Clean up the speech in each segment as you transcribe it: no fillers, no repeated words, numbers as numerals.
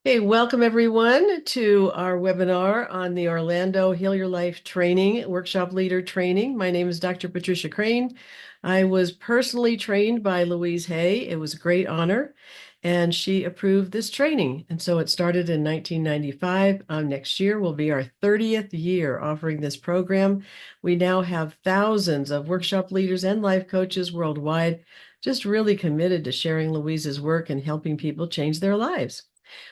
Hey, welcome everyone to our webinar on the Orlando Heal Your Life Training, Workshop Leader Training. My name is Dr. Patricia Crane. I was personally trained by Louise Hay. It was a great honor, and she approved this training. And so it started in 1995. Next year will be our 30th year offering this program. We now have thousands of workshop leaders and life coaches worldwide, just really committed to sharing Louise's work and helping people change their lives.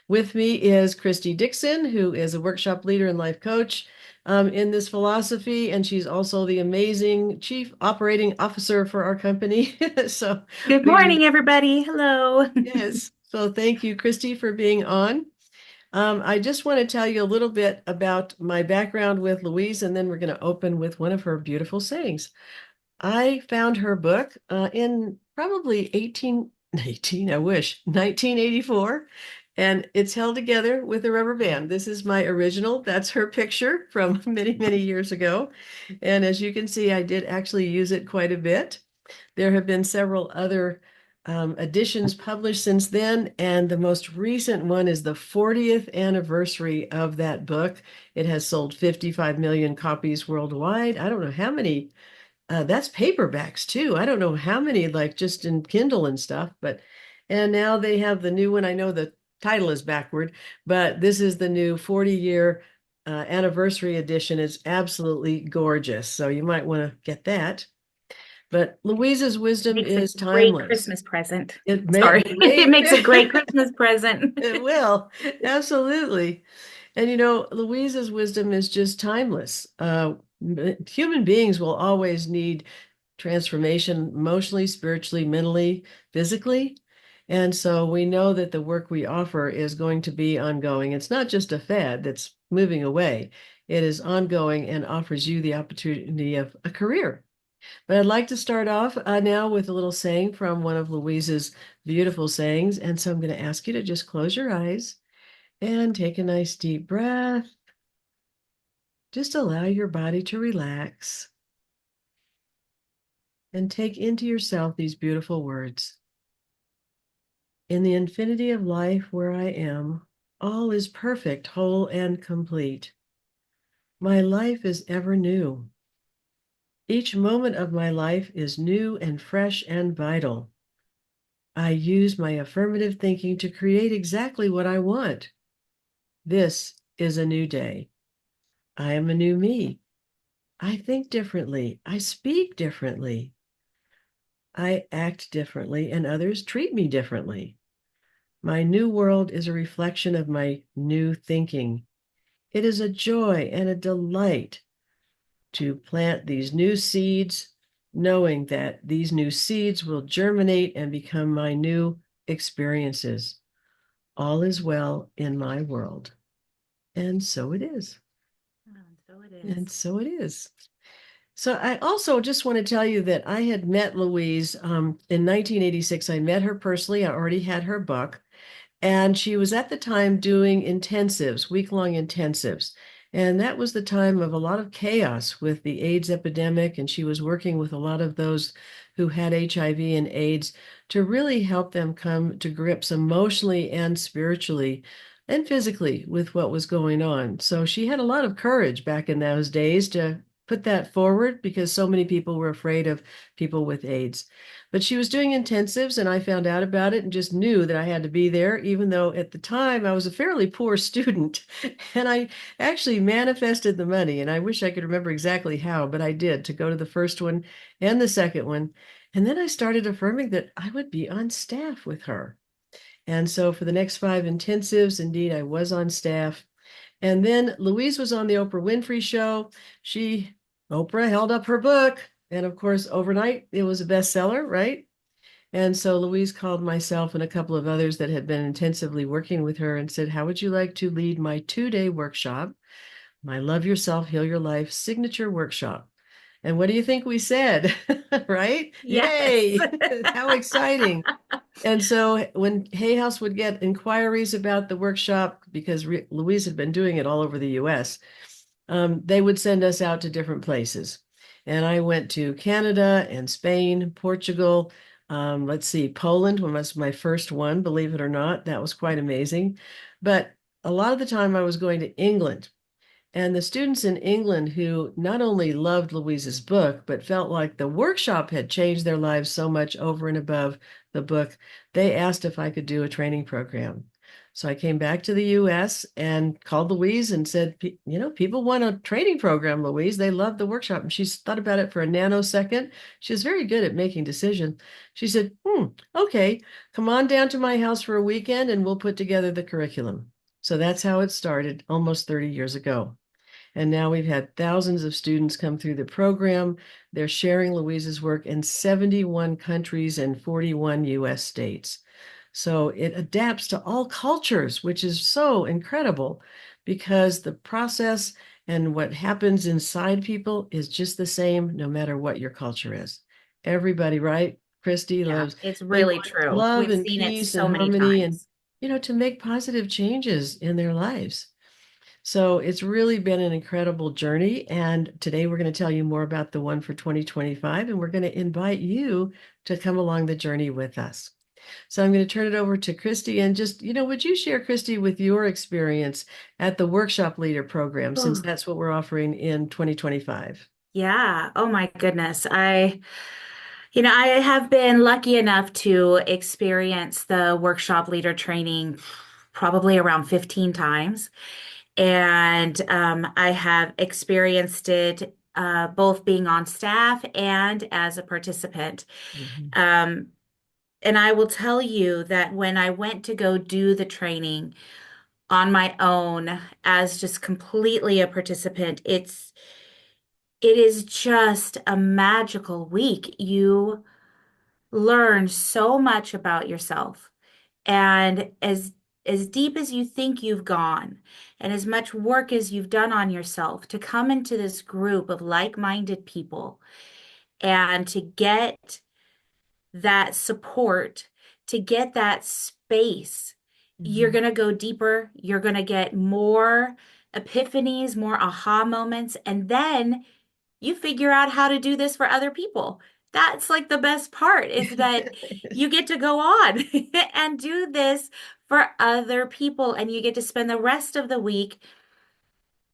With me is Christy Dixon, who is a workshop leader and life coach in this philosophy, and she's also the amazing Chief Operating Officer for our company. So Good we morning, everybody. Hello. yes. So thank you, Christy, for being on. I just want to tell you a little bit about my background with Louise, and then we're going to open with one of her beautiful sayings. I found her book in probably 1984, and it's held together with a rubber band. This is my original. That's her picture from many, many years ago. And as you can see, I did actually use it quite a bit. There have been several other editions published since then, and the most recent one is the 40th anniversary of that book. It has sold 55 million copies worldwide. I don't know how many that's paperbacks too. I don't know how many, like just in Kindle and stuff, and now they have the new one. I know the title is backward, but this is the new 40-year anniversary edition. It's absolutely gorgeous. So you might want to get that. But Louise's wisdom Makes a is great timeless. Christmas present. It Sorry. may It great. makes a great Christmas present. It will. Absolutely. And Louisa's wisdom is just timeless. Human beings will always need transformation emotionally, spiritually, mentally, physically. And so we know that the work we offer is going to be ongoing. It's not just a fad that's moving away. It is ongoing and offers you the opportunity of a career. But I'd like to start off now with a little saying from one of Louise's beautiful sayings. And so I'm going to ask you to just close your eyes and take a nice deep breath. Just allow your body to relax and take into yourself these beautiful words. In the infinity of life where I am, all is perfect, whole, and complete. My life is ever new. Each moment of my life is new and fresh and vital. I use my affirmative thinking to create exactly what I want. This is a new day. I am a new me. I think differently. I speak differently. I act differently, and others treat me differently. My new world is a reflection of my new thinking. It is a joy and a delight to plant these new seeds, knowing that these new seeds will germinate and become my new experiences. All is well in my world. And so it is. So it is. And so it is. So I also just want to tell you that I had met Louise in 1986. I met her personally. I already had her book. And she was at the time doing intensives, week-long intensives. And that was the time of a lot of chaos with the AIDS epidemic. And she was working with a lot of those who had HIV and AIDS to really help them come to grips emotionally and spiritually and physically with what was going on. So she had a lot of courage back in those days to put that forward because so many people were afraid of people with AIDS. But she was doing intensives, and I found out about it and just knew that I had to be there, even though at the time I was a fairly poor student. And I actually manifested the money, and I wish I could remember exactly how, but I did to go to the first one and the second one. And then I started affirming that I would be on staff with her. And so for the next 5 intensives, indeed, I was on staff. And then Louise was on the Oprah Winfrey Show. Oprah held up her book. And of course, overnight, it was a bestseller, right? And so Louise called myself and a couple of others that had been intensively working with her and said, how would you like to lead my 2-day workshop, my Love Yourself, Heal Your Life signature workshop? And what do you think we said? Right? Yes. Yay! How exciting. And so when Hay House would get inquiries about the workshop, because Louise had been doing it all over the US, they would send us out to different places. And I went to Canada and Spain, Portugal, Let's see, Poland was my first one, believe it or not. That was quite amazing. But a lot of the time I was going to England. And the students in England who not only loved Louise's book, but felt like the workshop had changed their lives so much over and above the book, they asked if I could do a training program. So I came back to the US and called Louise and said, people want a training program, Louise. They love the workshop. And she's thought about it for a nanosecond. She was very good at making decisions. She said, okay, come on down to my house for a weekend and we'll put together the curriculum. So that's how it started almost 30 years ago. And now we've had thousands of students come through the program. They're sharing Louise's work in 71 countries and 41 US states. So it adapts to all cultures, which is so incredible because the process and what happens inside people is just the same no matter what your culture is. Everybody, right? Christy Yeah, loves, it's they really want true. love We've and seen it peace and so many harmony and, times. to make positive changes in their lives. So it's really been an incredible journey. And today we're going to tell you more about the one for 2025, and we're going to invite you to come along the journey with us. So I'm going to turn it over to Christy and just, would you share, Christy, with your experience at the Workshop Leader program, since Oh, that's what we're offering in 2025? yeah. Oh my goodness. I have been lucky enough to experience the workshop leader training probably around 15 times. And I have experienced it both being on staff and as a participant. Mhm. Um, and I will tell you that when I went to go do the training on my own as just completely a participant, it is just a magical week. You learn so much about yourself. And as deep as you think you've gone, and as much work as you've done on yourself, to come into this group of like-minded people and to get that support, to get that space, you're Mhm. going to go deeper. You're going to get more epiphanies, more aha moments, and then you figure out how to do this for other people. That's like the best part is that you get to go on and do this for other people, and you get to spend the rest of the week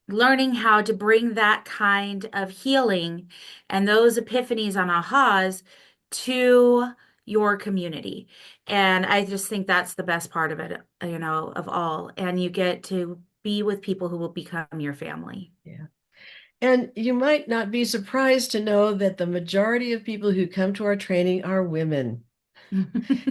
learning how to bring that kind of healing and those epiphanies and ahas to your community. And I just think that's the best part of it, of all. And you get to be with people who will become your family. Yeah. And you might not be surprised to know that the majority of people who come to our training are women.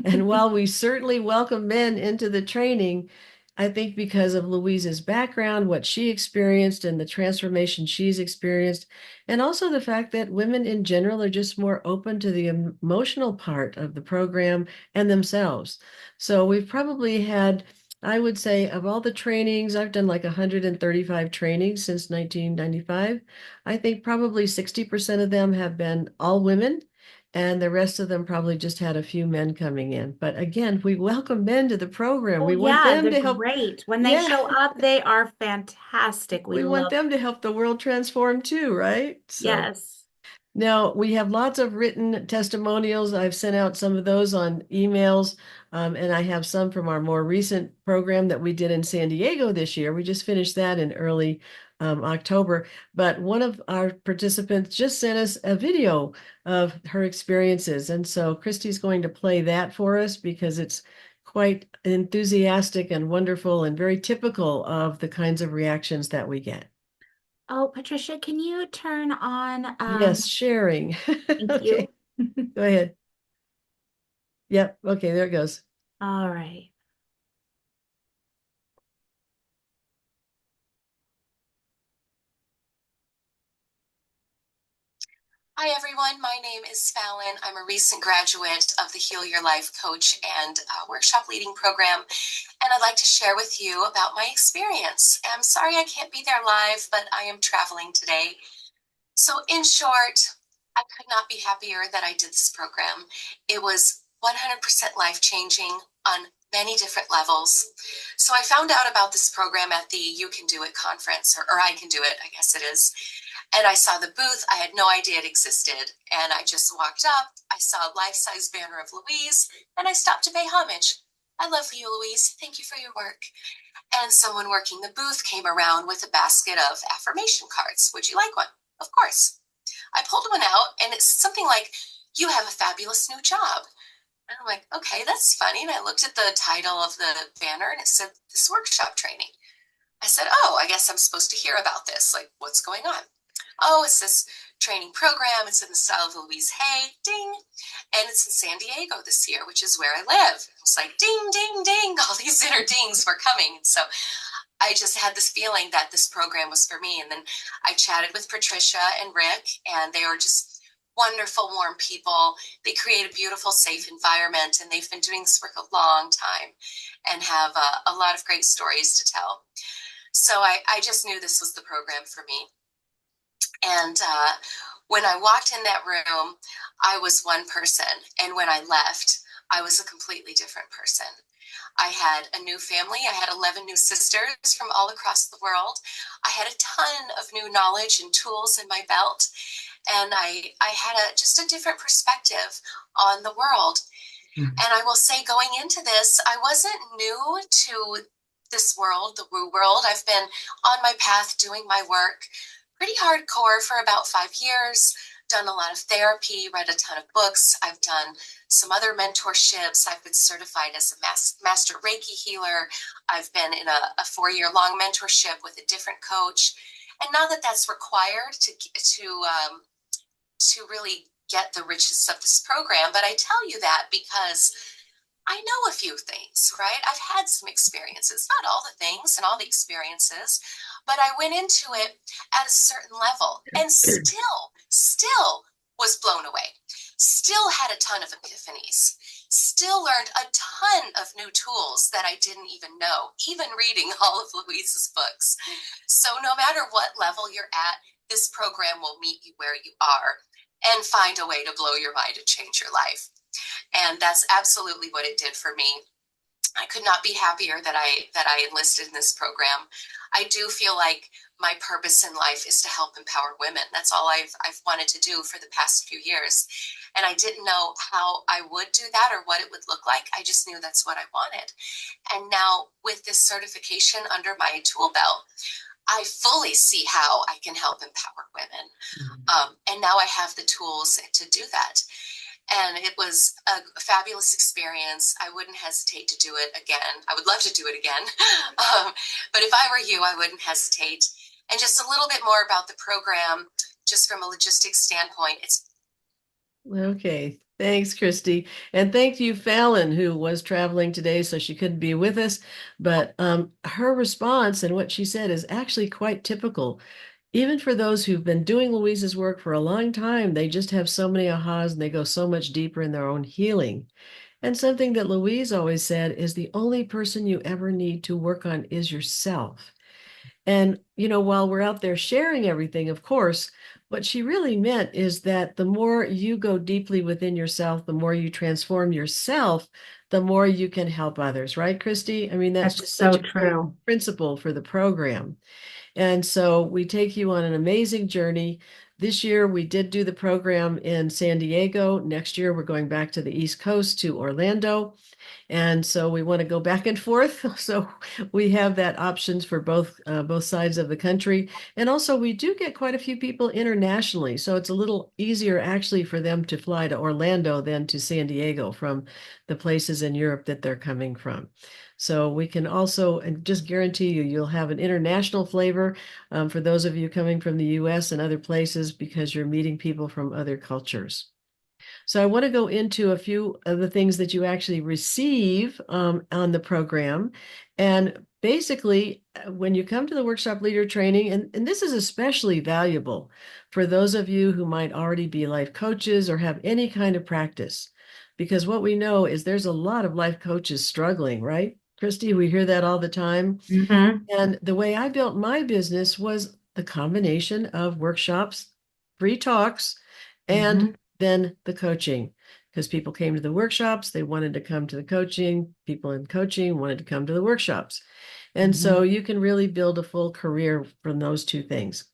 And while we certainly welcome men into the training, I think because of Louise's background, what she experienced, and the transformation she's experienced, and also the fact that women in general are just more open to the emotional part of the program and themselves. So we've probably had, I would say, of all the trainings, I've done like 135 trainings since 1995. I think probably 60% of them have been all women and the rest of them probably just had a few men coming in. But again, we welcome men to the program. Oh, We want yeah, them they're to help. great. When they Yeah, show up, they are fantastic. We we want love, them to help the world transform too, right? So yes. now we have lots of written testimonials. I've sent out some of those on emails, and I have some from our more recent program that we did in San Diego this year. We just finished that in early October. But one of our participants just sent us a video of her experiences. And so Christy's going to play that for us because it's quite enthusiastic and wonderful and very typical of the kinds of reactions that we get. Oh, Patricia, can you turn on, Yes, sharing. thank you. Okay, go ahead. Yep. Okay, there it goes. All right. Hi, everyone. My name is Fallon. I'm a recent graduate of the Heal Your Life coach and workshop leading program, and I'd like to share with you about my experience. I'm sorry I can't be there live, but I am traveling today. So, in short, I could not be happier that I did this program. It was 100% life changing on many different levels. So, I found out about this program at the You Can Do It conference, or I Can Do It, I guess it is. And I saw the booth. I had no idea it existed. And I just walked up. I saw a life-size banner of Louise, and I stopped to pay homage. I love you, Louise. Thank you for your work. And someone working the booth came around with a basket of affirmation cards. Would you like one? Of course. I pulled one out, and it's something like, "You have a fabulous new job." And I'm like, okay, that's funny. And I looked at the title of the banner, and it said, "This workshop training." I said, "Oh, I guess I'm supposed to hear about this. Like, what's going on?" "Oh, it's this training program. It's in the style of Louise Hay." Ding. "And it's in San Diego this year, which is where I live." It's like, ding, ding, ding. All these inner dings were coming. And so I just had this feeling that this program was for me. And then I chatted with Patricia and Rick, and they were just wonderful, warm people. They create a beautiful, safe environment, and they've been doing this work a long time and have a lot of great stories to tell. So I just knew this was the program for me. And when I walked in that room, I was one person. And when I left, I was a completely different person. I had a new family. I had 11 new sisters from all across the world. I had a ton of new knowledge and tools in my belt. And I had just a different perspective on the world. And I will say, going into this, I wasn't new to this world, the woo world. I've been on my path doing my work pretty hardcore for about 5 years, done a lot of therapy, read a ton of books. I've done some other mentorships. I've been certified as a master Reiki healer. I've been in a 4-year-long mentorship with a different coach. And not that that's required to really get the riches of this program, but I tell you that because I know a few things, right? I've had some experiences, not all the things and all the experiences, but I went into it at a certain level and still was blown away. Still had a ton of epiphanies. Still learned a ton of new tools that I didn't even know, even reading all of Louise's books. So no matter what level you're at, this program will meet you where you are and find a way to blow your mind and change your life. And that's absolutely what it did for me. I could not be happier that I enlisted in this program. I do feel like my purpose in life is to help empower women. That's all I've wanted to do for the past few years. And I didn't know how I would do that or what it would look like. I just knew that's what I wanted. And now with this certification under my tool belt, I fully see how I can help empower women. And now I have the tools to do that. And it was a fabulous experience. I wouldn't hesitate to do it again. I would love to do it again. But if I were you, I wouldn't hesitate. And just a little bit more about the program, just from a logistics standpoint. Okay. Thanks, Christy. And thank you, Fallon, who was traveling today, so she couldn't be with us. But her response and what she said is actually quite typical. Even for those who've been doing Louise's work for a long time, they just have so many ahas and they go so much deeper in their own healing. And something that Louise always said is the only person you ever need to work on is yourself. And, while we're out there sharing everything, of course, what she really meant is that the more you go deeply within yourself, the more you transform yourself, the more you can help others, right, Christy? I mean, that's just such so a great true. principle for the program. And so we take you on an amazing journey. This year, we did do the program in San Diego. Next year, we're going back to the East Coast to Orlando. And so we want to go back and forth. So we have that options for both sides of the country. And also we do get quite a few people internationally. So it's a little easier actually for them to fly to Orlando than to San Diego from the places in Europe that they're coming from. So we can also, and just guarantee you'll have an international flavor for those of you coming from the US and other places because you're meeting people from other cultures. So I want to go into a few of the things that you actually receive on the program. And basically, when you come to the workshop leader training, and this is especially valuable for those of you who might already be life coaches or have any kind of practice, because what we know is there's a lot of life coaches struggling, right? Christy, we hear that all the time. Mm-hmm. And the way I built my business was the combination of workshops, free talks, and Mm-hmm. then the coaching. Because people came to the workshops, they wanted to come to the coaching. People in coaching wanted to come to the workshops. And so Mm-hmm. you can really build a full career from those two things.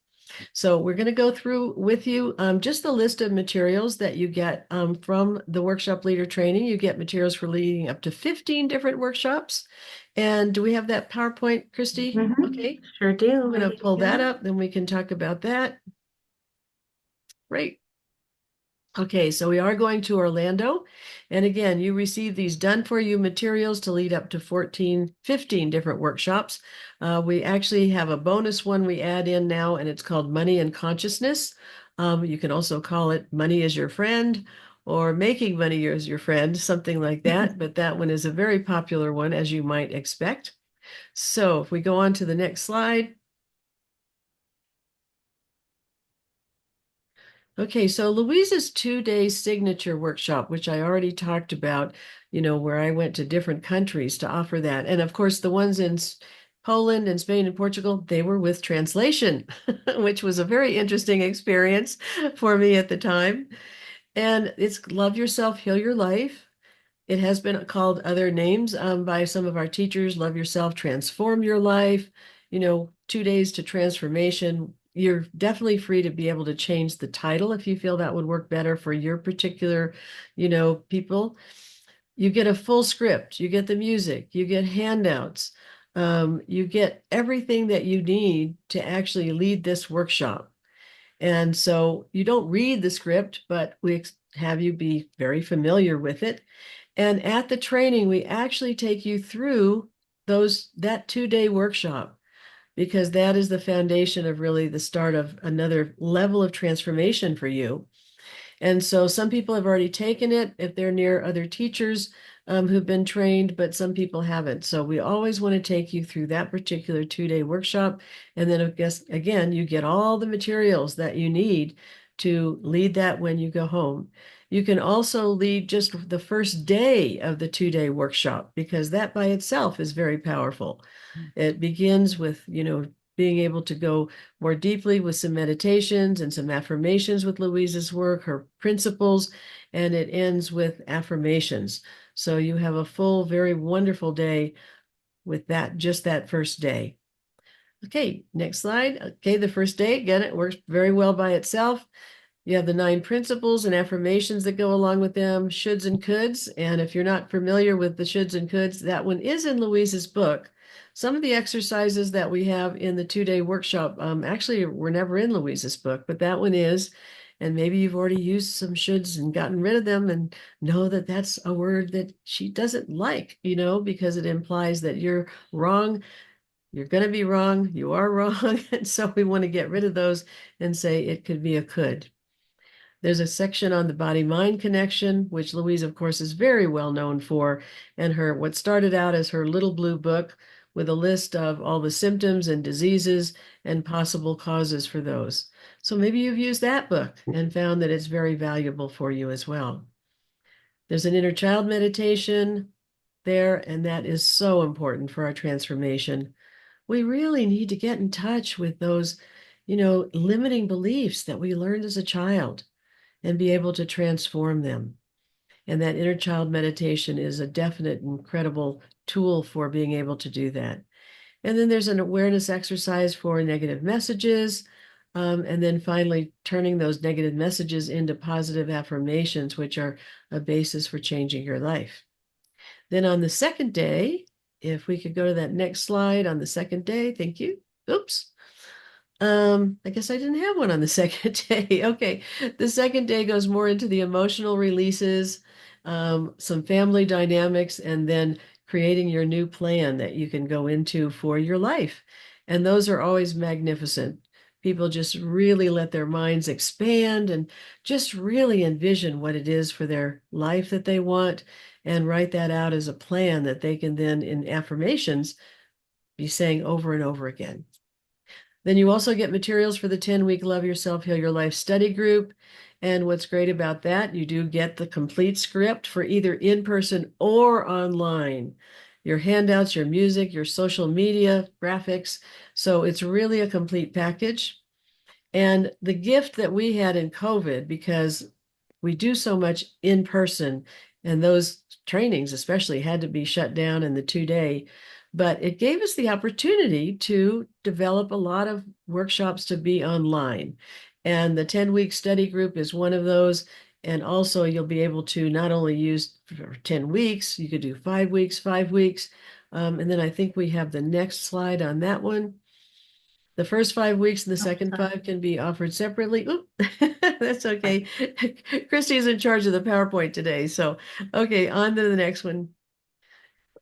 So we're going to go through with you just the list of materials that you get from the workshop leader training. You get materials for leading up to 15 different workshops. And do we have that PowerPoint, Christy? Okay, Sure do. I'm going Ready to to pull that go? up, then we can talk about that. Great. Okay, so we are going to Orlando. And again, you receive these done for you materials to lead up to 15 different workshops. We actually have a bonus one we add in now, and it's called Money and Consciousness. You can also call it Money is Your Friend or Making Money as Your Friend, something like that. But that one is a very popular one, as you might expect. So if we go on to the next slide. Okay, so Louise's 2-day signature workshop, which I already talked about, where I went to different countries to offer that. And of course, the ones in Poland and Spain and Portugal, they were with translation, which was a very interesting experience for me at the time. And it's Love Yourself, Heal Your Life. It has been called other names by some of our teachers. Love Yourself, Transform Your Life, 2 days to transformation. You're definitely free to be able to change the title if you feel that would work better for your particular, people. You get a full script, you get the music, you get handouts, you get everything that you need to actually lead this workshop. And so you don't read the script, but we have you be very familiar with it. And at the training, we actually take you through that 2-day workshop because that is the foundation of really the start of another level of transformation for you. And so some people have already taken it if they're near other teachers who've been trained, but some people haven't. So we always want to take you through that particular 2-day workshop. And then I guess, again, you get all the materials that you need to lead that when you go home. You can also lead just the first day of the 2-day workshop because that by itself is very powerful. It begins with, being able to go more deeply with some meditations and some affirmations with Louise's work, her principles, and it ends with affirmations. So you have a full, very wonderful day with just that first day. Okay, next slide. Okay, the first day, again, it works very well by itself. You have the 9 principles and affirmations that go along with them, shoulds and coulds. And if you're not familiar with the shoulds and coulds, that one is in Louise's book. Some of the exercises that we have in the 2-day workshop actually were never in Louise's book, but that one is. And maybe you've already used some shoulds and gotten rid of them and know that that's a word that she doesn't like, because it implies that you're wrong. You're going to be wrong. You are wrong. And so we want to get rid of those and say it could be a could. There's a section on the body-mind connection, which Louise, of course, is very well known for, and what started out as her little blue book with a list of all the symptoms and diseases and possible causes for those. So maybe you've used that book and found that it's very valuable for you as well. There's an inner child meditation there, and that is so important for our transformation. We really need to get in touch with those, limiting beliefs that we learned as a child and be able to transform them. And that inner child meditation is a definite, incredible tool for being able to do that. And then there's an awareness exercise for negative messages. And then finally, turning those negative messages into positive affirmations, which are a basis for changing your life. Then on the second day, if we could go to that next slide on the second day, thank you. Oops. I guess I didn't have one on the second day. Okay. The second day goes more into the emotional releases, some family dynamics, and then creating your new plan that you can go into for your life. And those are always magnificent. People just really let their minds expand and just really envision what it is for their life that they want and write that out as a plan that they can then, in affirmations, be saying over and over again. Then you also get materials for the 10-week Love Yourself, Heal Your Life study group. And what's great about that, you do get the complete script for either in person or online. Your handouts, your music, your social media, graphics. So it's really a complete package. And the gift that we had in COVID, because we do so much in person, and those trainings especially had to be shut down in the 2-day. But it gave us the opportunity to develop a lot of workshops to be online. And the 10-week study group is one of those. And also, you'll be able to not only use for 10 weeks, you could do 5 weeks, 5 weeks. And then I think we have the next slide on that one. The first 5 weeks and the second sorry. 5 can be offered separately. Oop, that's okay. Christy's in charge of the PowerPoint today. So, okay, on to the next one.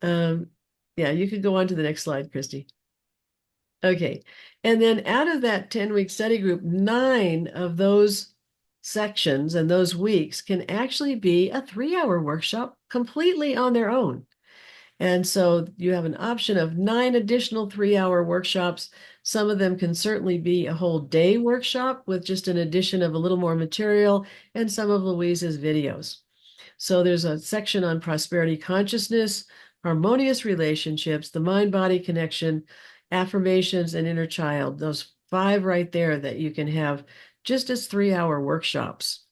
Yeah, you could go on to the next slide, Christy. Okay, and then out of that 10-week study group, 9 of those sections and those weeks can actually be a 3-hour workshop completely on their own. And so you have an option of 9 additional 3-hour workshops. Some of them can certainly be a whole day workshop with just an addition of a little more material and some of Louise's videos. So there's a section on prosperity consciousness, harmonious relationships, the mind-body connection, affirmations, and inner child. Those 5 right there that you can have just as 3-hour workshops.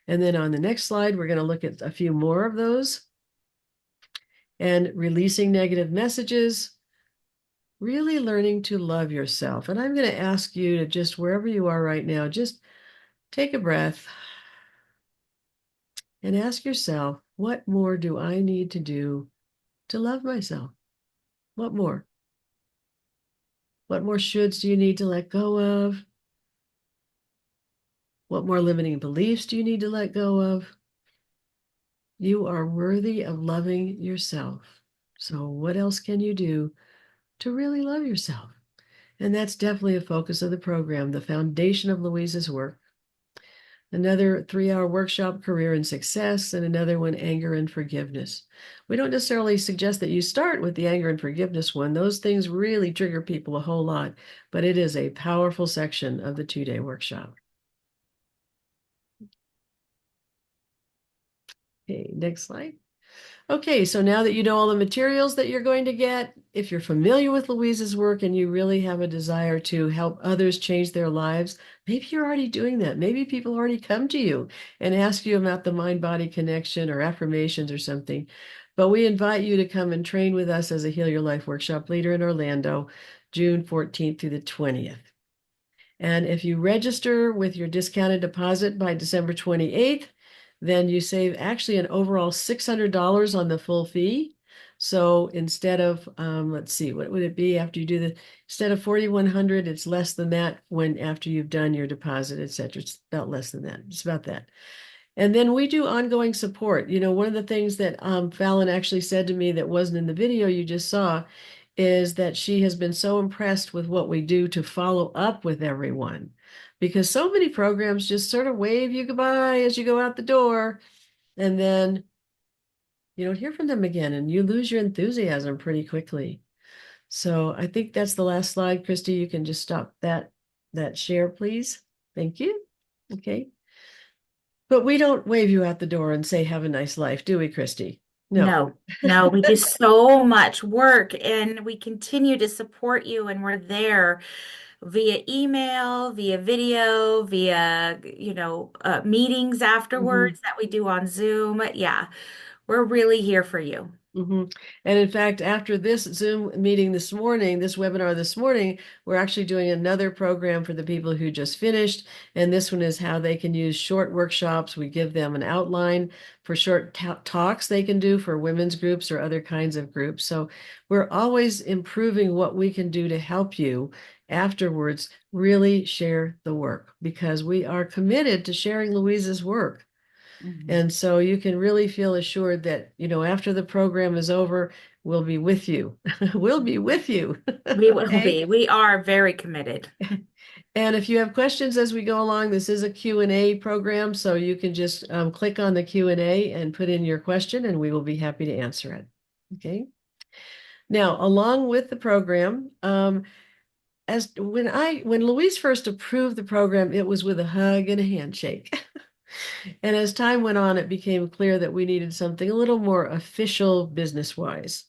And then on the next slide, we're going to look at a few more of those. And releasing negative messages, really learning to love yourself. And I'm going to ask you to just, wherever you are right now, just take a breath and ask yourself, what more do I need to do to love myself? What more? What more shoulds do you need to let go of? What more limiting beliefs do you need to let go of? You are worthy of loving yourself. So what else can you do to really love yourself? And that's definitely a focus of the program, the foundation of Louise's work. Another 3-hour workshop, career and success, and another one, anger and forgiveness. We don't necessarily suggest that you start with the anger and forgiveness one. Those things really trigger people a whole lot, but it is a powerful section of the 2-day workshop. Okay, next slide. Okay, so now that you know all the materials that you're going to get, if you're familiar with Louise's work and you really have a desire to help others change their lives, maybe you're already doing that. Maybe people already come to you and ask you about the mind-body connection or affirmations or something. But we invite you to come and train with us as a Heal Your Life workshop leader in Orlando, June 14th through the 20th. And if you register with your discounted deposit by December 28th, then you save actually an overall $600 on the full fee. So instead of, let's see, what would it be after you do instead of 4,100, it's less than that when after you've done your deposit, et cetera. It's about less than that. It's about that. And then we do ongoing support. You know, one of the things that Fallon actually said to me that wasn't in the video you just saw is that she has been so impressed with what we do to follow up with everyone. Because so many programs just sort of wave you goodbye as you go out the door, and then you don't hear from them again, and you lose your enthusiasm pretty quickly. So I think that's the last slide. Christy, you can just stop that share, please. Thank you. Okay. But we don't wave you out the door and say, have a nice life, do we, Christy? No. No, we do so much work and we continue to support you and we're there via email, via video, via, meetings afterwards that we do on Zoom. Yeah, we're really here for you. And in fact, after this Zoom meeting this morning, this webinar this morning, we're actually doing another program for the people who just finished. And this one is how they can use short workshops. We give them an outline for short talks they can do for women's groups or other kinds of groups. So we're always improving what we can do to help you afterwards really share the work, because we are committed to sharing Louise's work. And so you can really feel assured that, after the program is over, we'll be with you. We'll be with you. We will Okay? be. We are very committed. And if you have questions as we go along, this is a Q&A program, so you can just click on the Q&A and put in your question, and we will be happy to answer it. Okay. Now, along with the program, when Louise first approved the program, it was with a hug and a handshake. And as time went on, it became clear that we needed something a little more official business-wise.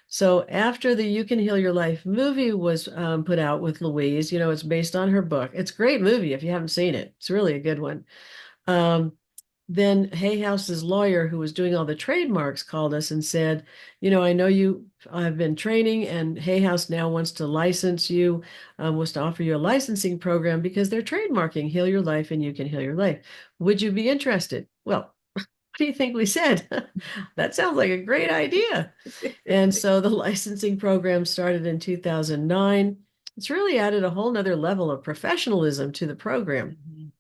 So after the You Can Heal Your Life movie was put out with Louise, it's based on her book. It's a great movie if you haven't seen it. It's really a good one. then Hay House's lawyer, who was doing all the trademarks, called us and said, I know you have been training, and Hay House now wants to license you, wants to offer you a licensing program because they're trademarking Heal Your Life and You Can Heal Your Life. Would you be interested? Well, what do you think we said? That sounds like a great idea. And so the licensing program started in 2009. It's really added a whole nother level of professionalism to the program. Mhm.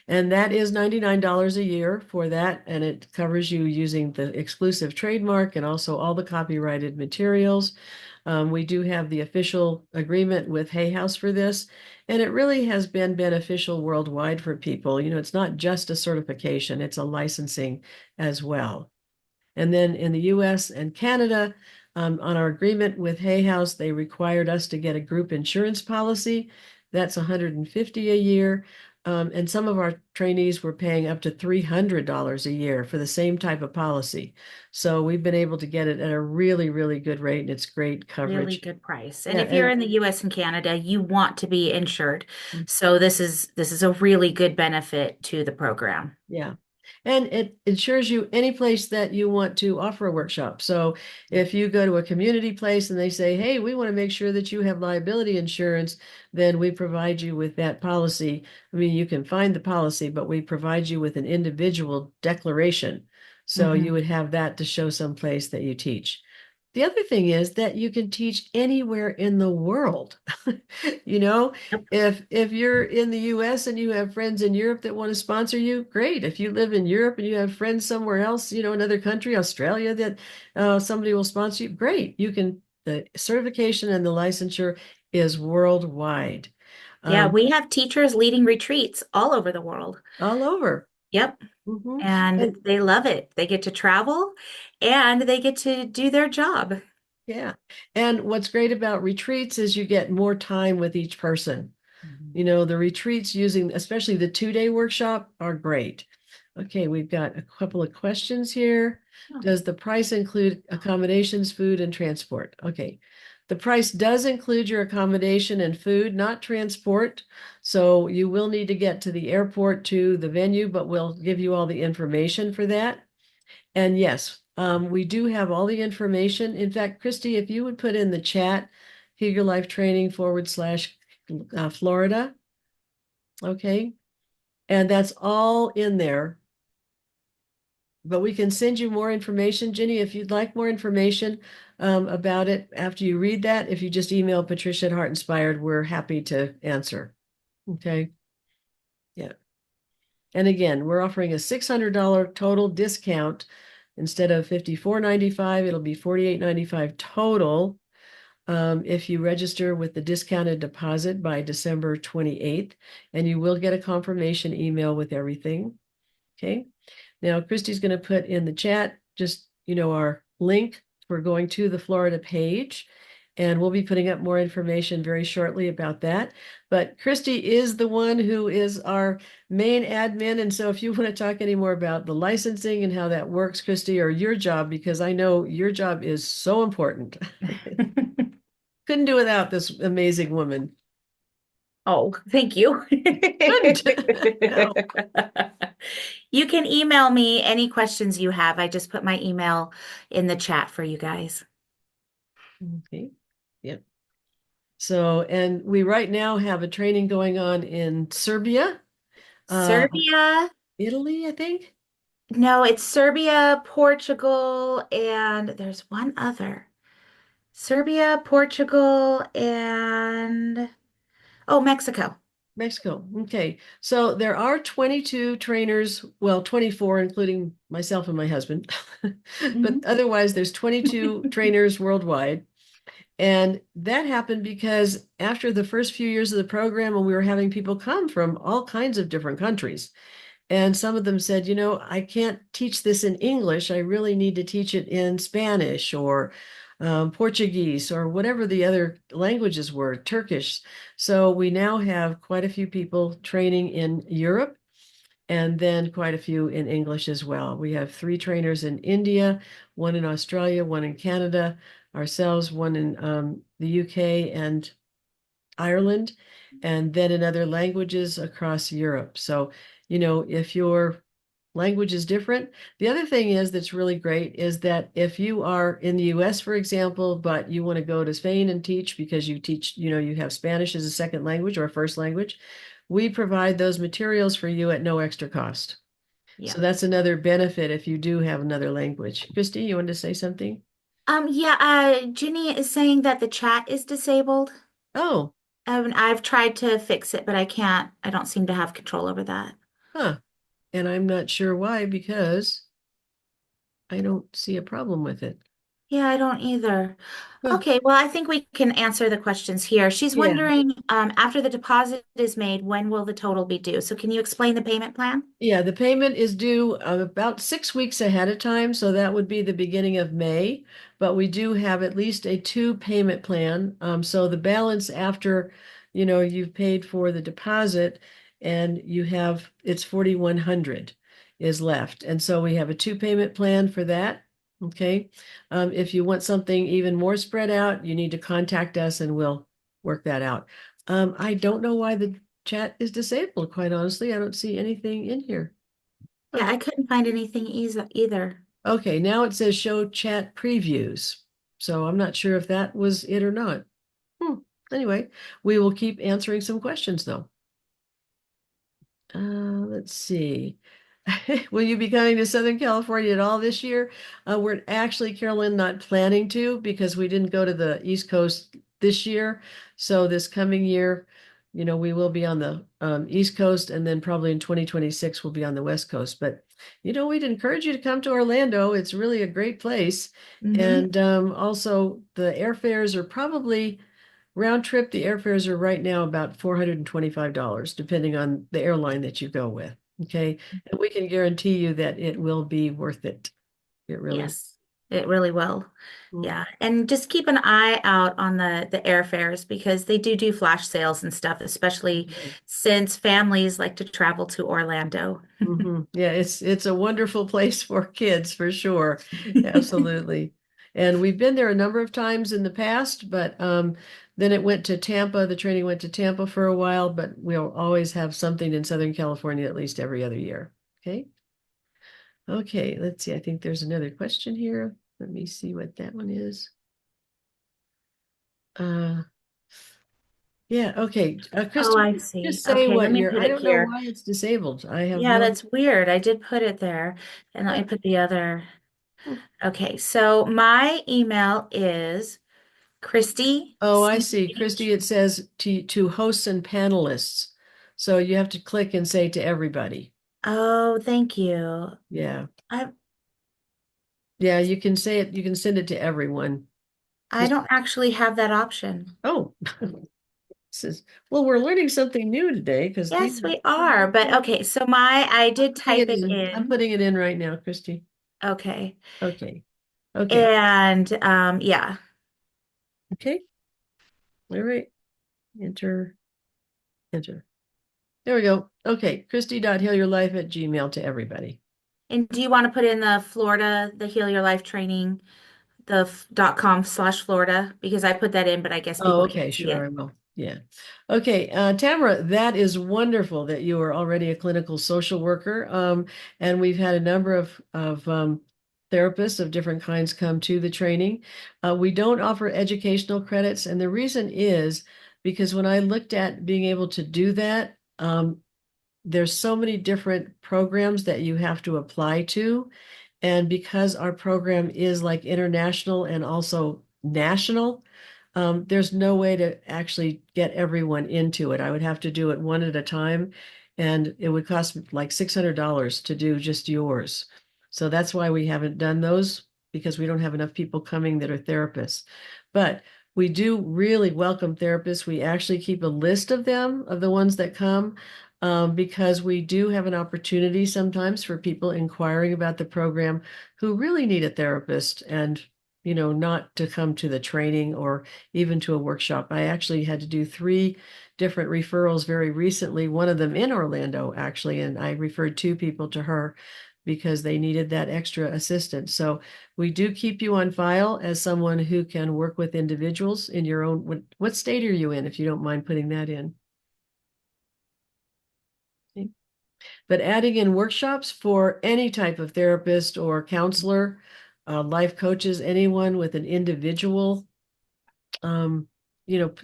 And that is $99 a year for that. And it covers you using the exclusive trademark and also all the copyrighted materials. We do have the official agreement with Hay House for this. And it really has been beneficial worldwide for people. It's not just a certification, it's a licensing as well. And then in the US and Canada, on our agreement with Hay House, they required us to get a group insurance policy. That's $150 a year. And some of our trainees were paying up to $300 a year for the same type of policy. So we've been able to get it at a really, really good rate, and it's great Really coverage. good price. And Yeah, if you're and in the US and Canada, you want to be insured. So this is a really good benefit to the program. yeah. And it ensures you any place that you want to offer a workshop. So if you go to a community place and they say, hey, we want to make sure that you have liability insurance, then we provide you with that policy. I mean, you can find the policy, but we provide you with an individual declaration. So you Mhm. would have that to show someplace that you teach. The other thing is that you can teach anywhere in the world. You know, Yep. if you're in the US and you have friends in Europe that want to sponsor you, great. If you live in Europe and you have friends somewhere else, another country, Australia, that somebody will sponsor you, great. The certification and the licensure is worldwide, Yeah, um, we have teachers leading retreats all over the world. all over. Yep. Hmm. And And they love it. They get to travel and they get to do their job. yeah. And what's great about retreats is you get more time with each person. Mhm. The retreats using, especially the 2-day workshop, are great. Okay, we've got a couple of questions here. Oh. Does the price include accommodations, food, and transport? Okay. The price does include your accommodation and food, not transport. So you will need to get to the airport to the venue, but we'll give you all the information for that. And yes, we do have all the information. In fact, Christy, if you would put in the chat, Heal Your Life Training / Florida. Okay. And that's all in there. But we can send you more information. Jenny, if you'd like more information about it after you read that, if you just email Patricia at Heart Inspired, we're happy to answer. Okay. Yeah. And again, we're offering a $600 total discount. Instead of $54.95, it'll be $48.95 total. If you register with the discounted deposit by December 28th, and you will get a confirmation email with everything. Okay. Now, Christy's going to put in the chat just, our link for going to the Florida page. And we'll be putting up more information very shortly about that. But Christy is the one who is our main admin. And so if you want to talk any more about the licensing and how that works, Christy, or your job, because I know your job is so important. Couldn't do without this amazing woman. Oh, thank you. Couldn't. No. You can email me any questions you have. I just put my email in the chat for you guys. Okay. Yep. So, and we right now have a training going on in Serbia, uh, Serbia, Italy, I think. no, it's Serbia, Portugal, and there's one other. Serbia, Portugal, and oh, Mexico. Mexico. Okay. So there are 22 trainers, well, 24, including myself and my husband. But Mhm. otherwise, there's 22 trainers worldwide. And that happened because after the first few years of the program, when we were having people come from all kinds of different countries, and some of them said, I can't teach this in English. I really need to teach it in Spanish or Portuguese or whatever the other languages were, Turkish. So we now have quite a few people training in Europe and then quite a few in English as well. We have 3 trainers in India, one in Australia, one in Canada, ourselves, one in the UK and Ireland, and then in other languages across Europe. So, if you're language is different. The other thing is that's really great is that if you are in the US, for example, but you want to go to Spain and teach because you teach, you have Spanish as a second language or a first language, we provide those materials for you at no extra cost. Yeah. So that's another benefit if you do have another language. Christy, you wanted to say something? Yeah, Ginny is saying that the chat is disabled. Oh, I've tried to fix it, but I can't. I don't seem to have control over that. huh. And I'm not sure why because I don't see a problem with it. Yeah, I don't either. Huh. Okay, well, I think we can answer the questions here. She's Yeah. wondering, after the deposit is made, when will the total be due? So can you explain the payment plan? Yeah, the payment is due about 6 weeks ahead of time, so that would be the beginning of May. But we do have at least a two payment plan. So the balance after, you've paid for the deposit and it's 4,100 is left. And so we have a two payment plan for that. Okay. If you want something even more spread out, you need to contact us and we'll work that out. I don't know why the chat is disabled, quite honestly. I don't see anything in here. Yeah, Huh. I couldn't find anything either. Okay, now it says show chat previews. So I'm not sure if that was it or not. Hmm. Anyway, we will keep answering some questions though. Let's see. Will you be coming to Southern California at all this year? We're actually, Carolyn, not planning to because we didn't go to the East Coast this year. So this coming year, we will be on the East Coast and then probably in 2026 we'll be on the West Coast. But, we'd encourage you to come to Orlando. It's really a great place. Mm-hmm. And also the airfares are probably round trip, the airfares are right now about $425, depending on the airline that you go with. Okay. And we can guarantee you that it will be worth it. It really. Yes, it really will. Mm, Yeah, and just keep an eye out on the airfares because they do flash sales and stuff, especially mhm. since families like to travel to Orlando. Yeah, it's a wonderful place for kids for sure. Absolutely. And we've been there a number of times in the past, but then it went to Tampa. The training went to Tampa for a while, but we'll always have something in Southern California at least every other year. Okay. Okay, let's see. I think there's another question here. Let me see what that one is. Uh, yeah, okay. Oh, Christy, I see. just say Okay, let what me year. put I it don't know here. why it's disabled. I have Yeah, no. that's weird. I did put it there. And let me put the other. Okay, so my email is Christy, Oh, I see. CH. Christy, it says to hosts and panelists. So you have to click and say to everybody. Oh, thank you. Yeah. I Yeah, you can say it, you can send it to everyone. I Just don't actually have that option. oh, says, well, we're learning something new today because Yes, people we are. But okay, so I did putting type it it in. I'm in. putting it in right now, Christy. Okay. Okay. Okay. And yeah. Okay. All right. Enter, enter. There we go. Okay. Christy.healyourlife@gmail to everybody. And do you want to put in the Florida, the Heal Your Life training, .com/Florida? Because I put that in, but I guess Oh, people okay. can't see Sure, I it. will. Yeah. Okay. Tamara, that is wonderful that you are already a clinical social worker. And we've had a number of therapists of different kinds come to the training. We don't offer educational credits, and the reason is because when I looked at being able to do that, there's so many different programs that you have to apply to. And because our program is like international and also national, there's no way to actually get everyone into it. I would have to do it one at a time, and it would cost like $600 to do just yours. So that's why we haven't done those because we don't have enough people coming that are therapists. But we do really welcome therapists. We actually keep a list of them, of the ones that come, because we do have an opportunity sometimes for people inquiring about the program who really need a therapist and, not to come to the training or even to a workshop. I actually had to do three different referrals very recently, one of them in Orlando, actually, and I referred two people to her because they needed that extra assistance. So we do keep you on file as someone who can work with individuals in your own. What state are you in, if you don't mind putting that in? But adding in workshops for any type of therapist or counselor, life coaches, anyone with an individual, um,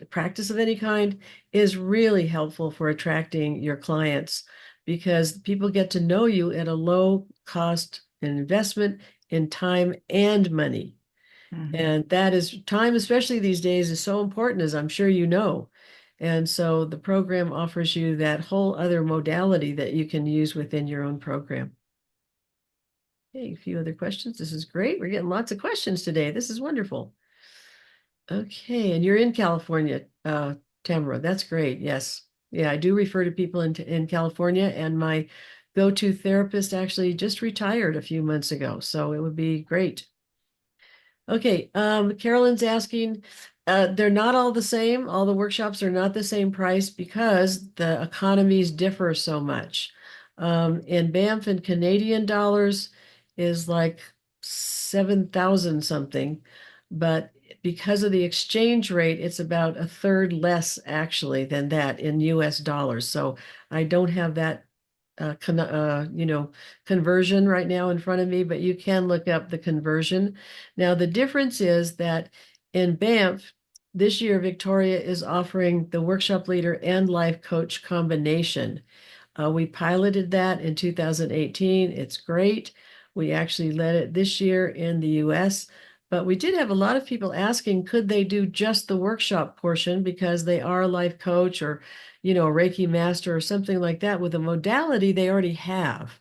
practice of any kind is really helpful for attracting your clients because people get to know you at a low cost investment in time and money. Mhm. And that is time, especially these days, is so important, as I'm sure you know. And so the program offers you that whole other modality that you can use within your own program. Okay, a few other questions. This is great. We're getting lots of questions today. This is wonderful. Okay, and you're in California, Tamara. That's great. Yes. Yeah, I do refer to people in California, and my go-to therapist actually just retired a few months ago, so it would be great. Okay, Carolyn's asking, they're not all the same. All the workshops are not the same price because the economies differ so much. In Banff and Canadian dollars is like 7,000 something, but because of the exchange rate, it's about a third less actually than that in US dollars. So I don't have that conversion right now in front of me, but you can look up the conversion. Now, the difference is that in Banff, this year, Victoria is offering the workshop leader and life coach combination. We piloted that in 2018. It's great. We actually led it this year in the US, but we did have a lot of people asking, could they do just the workshop portion because they are a life coach or, a Reiki master or something like that with a modality they already have.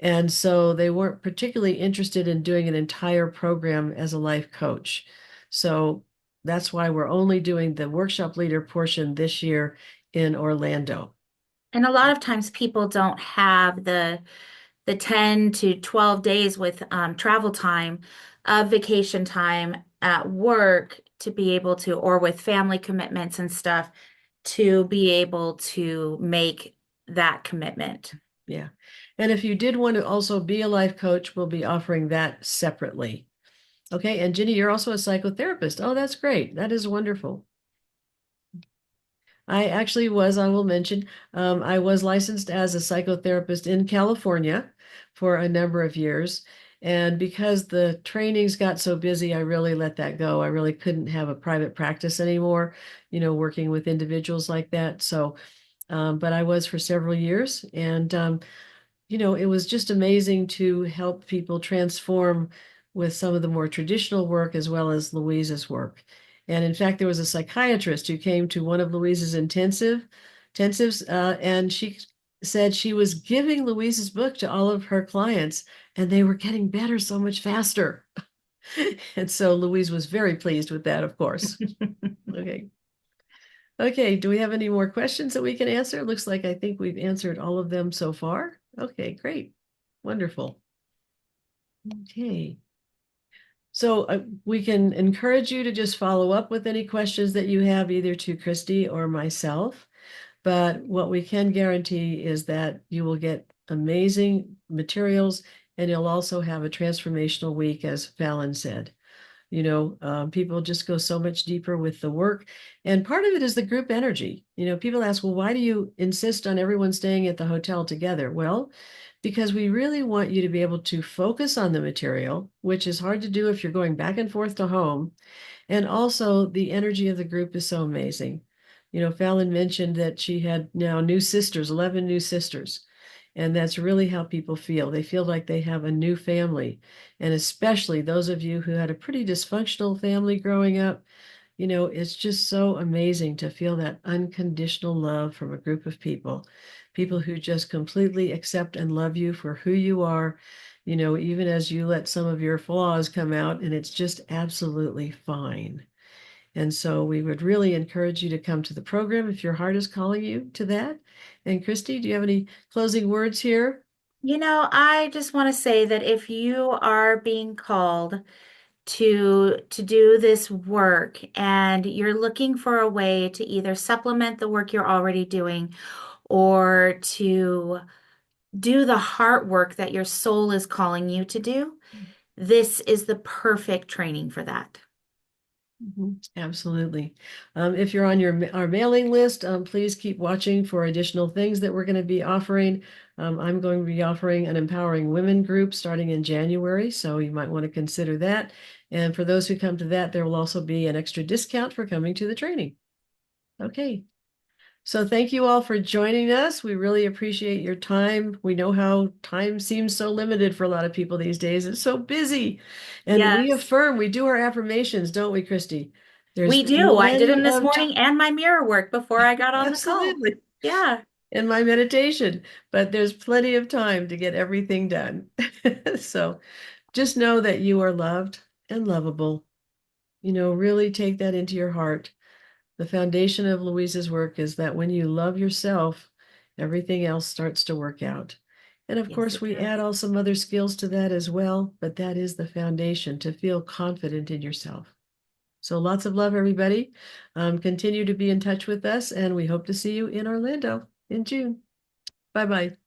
And so they weren't particularly interested in doing an entire program as a life coach. So that's why we're only doing the workshop leader portion this year in Orlando. And a lot of times people don't have the 10 to 12 days with travel time of vacation time at work to be able to, or with family commitments and stuff, to be able to make that commitment. Yeah. And if you did want to also be a life coach, we'll be offering that separately. Okay. And Ginny, you're also a psychotherapist. Oh, that's great. That is wonderful. I will mention, I was licensed as a psychotherapist in California for a number of years. And because the trainings got so busy, I really let that go. I really couldn't have a private practice anymore, working with individuals like that. So, but I was for several years. And it was just amazing to help people transform with some of the more traditional work as well as Louise's work. And in fact, there was a psychiatrist who came to one of Louise's intensives, and she said she was giving Louise's book to all of her clients, and they were getting better so much faster. And so Louise was very pleased with that, of course. Okay. Okay, do we have any more questions that we can answer? Looks like I think we've answered all of them so far. Okay, great. Wonderful. Okay. So we can encourage you to just follow up with any questions that you have either to Christy or myself. But what we can guarantee is that you will get amazing materials and you'll also have a transformational week, as Fallon said. People just go so much deeper with the work. And part of it is the group energy. People ask, well, why do you insist on everyone staying at the hotel together? Well, because we really want you to be able to focus on the material, which is hard to do if you're going back and forth to home. And also, the energy of the group is so amazing. Fallon mentioned that she had now new sisters, 11 new sisters. And that's really how people feel. They feel like they have a new family. And especially those of you who had a pretty dysfunctional family growing up, it's just so amazing to feel that unconditional love from a group of people who just completely accept and love you for who you are, even as you let some of your flaws come out, and it's just absolutely fine. And so we would really encourage you to come to the program if your heart is calling you to that. And Christy, do you have any closing words here? I just want to say that if you are being called to do this work and you're looking for a way to either supplement the work you're already doing or to do the heart work that your soul is calling you to do, this is the perfect training for that. Absolutely. If you're on our mailing list, please keep watching for additional things that we're going to be offering. I'm going to be offering an empowering women group starting in January, so you might want to consider that. And for those who come to that, there will also be an extra discount for coming to the training. Okay. So thank you all for joining us. We really appreciate your time. We know how time seems so limited for a lot of people these days. It's so busy. And Yes, we do our affirmations, don't we, Christy? There's we do. I did them plenty this of morning and my mirror work before I got on the call. absolutely, Yeah. in my meditation, but there's plenty of time to get everything done. So just know that you are loved and lovable. Really take that into your heart. The foundation of Louise's work is that when you love yourself, everything else starts to work out. And of Yes, course, it we does. add all some other skills to that as well, but that is the foundation to feel confident in yourself. So lots of love, everybody. Continue to be in touch with us, and we hope to see you in Orlando in June. Bye-bye.